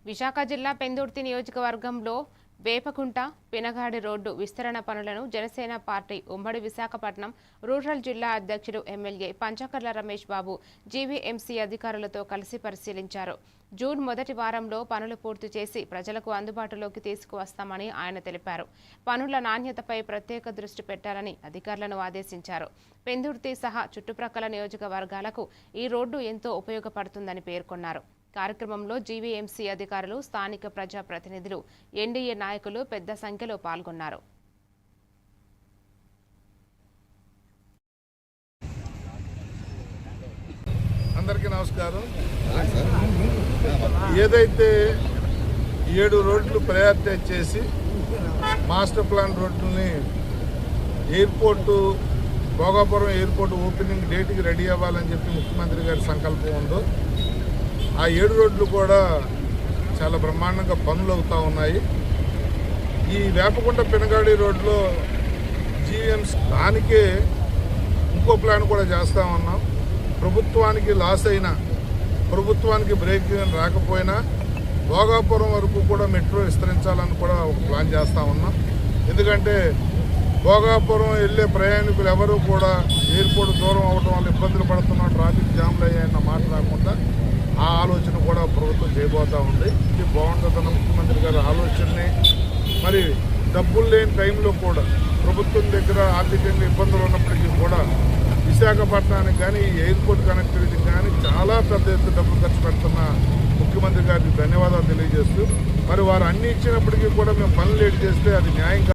విశాఖ జిల్లా పెందుర్తి నియోజకవర్గంలో వేపకుంట పినగాడి రోడ్డు విస్తరణ పనులను జనసేన పార్టీ ఉమ్మడి విశాఖపట్నం రూరల్ జిల్లా అధ్యక్షుడు ఎమ్మెల్యే పంచకర్ల రమేష్ బాబు జీవీఎంసీ అధికారులతో కలిసి పరిశీలించారు. జూన్ మొదటి వారంలో పనులు పూర్తి చేసి ప్రజలకు అందుబాటులోకి తీసుకువస్తామని ఆయన తెలిపారు. పనుల నాణ్యతపై ప్రత్యేక దృష్టి పెట్టాలని అధికారులను ఆదేశించారు. పెందుర్తి సహా చుట్టుప్రక్కల నియోజకవర్గాలకు ఈ రోడ్డు ఎంతో ఉపయోగపడుతుందని పేర్కొన్నారు. కార్యక్రమంలో జీవీఎంసీ అధికారులు, స్థానిక ప్రజాప్రతినిధులు, ఎన్డీఏ నాయకులు పెద్ద సంఖ్యలో పాల్గొన్నారు. అందరికీ నమస్కారం. ఏదైతే 7 రోడ్లు ప్రయారిటైజ్ చేసి మాస్టర్ ప్లాన్ రోడ్లని ఎయిర్పోర్టు భోగాపురం ఎయిర్పోర్ట్ ఓపెనింగ్ డేట్కి రెడీ అవ్వాలని చెప్పి ముఖ్యమంత్రి గారి సంకల్పం ఉందో ఆ 7 రోడ్లు కూడా చాలా బ్రహ్మాండంగా పనులు అవుతూ ఉన్నాయి. ఈ వేపకుంట పినగాడి రోడ్లో జీవీఎంసీ దానికే ఇంకో ప్లాన్ కూడా చేస్తూ ఉన్నాం. ప్రభుత్వానికి లాస్ అయినా, ప్రభుత్వానికి బ్రేక్ రాకపోయినా భోగాపురం వరకు కూడా మెట్రో విస్తరించాలని కూడా ఒక ప్లాన్ చేస్తూ ఉన్నాం. ఎందుకంటే భోగాపురం వెళ్ళే ప్రయాణికులు ఎవరు కూడా ఎయిర్పోర్ట్ దూరం అవడం వల్ల ఇబ్బందులు పడుతున్నా, ట్రాఫిక్ జామ్లు అయ్యాయన్న మాట రాకుండా ఆ ఆలోచన కూడా ప్రభుత్వం చేయబోతూ ఉంది. ఇది బాగుంటుందన్న ముఖ్యమంత్రి గారి ఆలోచనని మరి డబ్బులు లేని టైంలో కూడా ప్రభుత్వం దగ్గర ఆర్థికంగా ఇబ్బందులు ఉన్నప్పటికీ కూడా విశాఖపట్నానికి కానీ ఎయిర్పోర్ట్ కనెక్టివిటీకి కానీ చాలా పెద్ద ఎత్తున డబ్బులు ఖర్చు పెడుతున్న ముఖ్యమంత్రి గారికి ధన్యవాదాలు తెలియజేస్తూ మరి వారు అన్ని ఇచ్చినప్పటికీ కూడా మేము పనులు లేట్ చేస్తే అది న్యాయం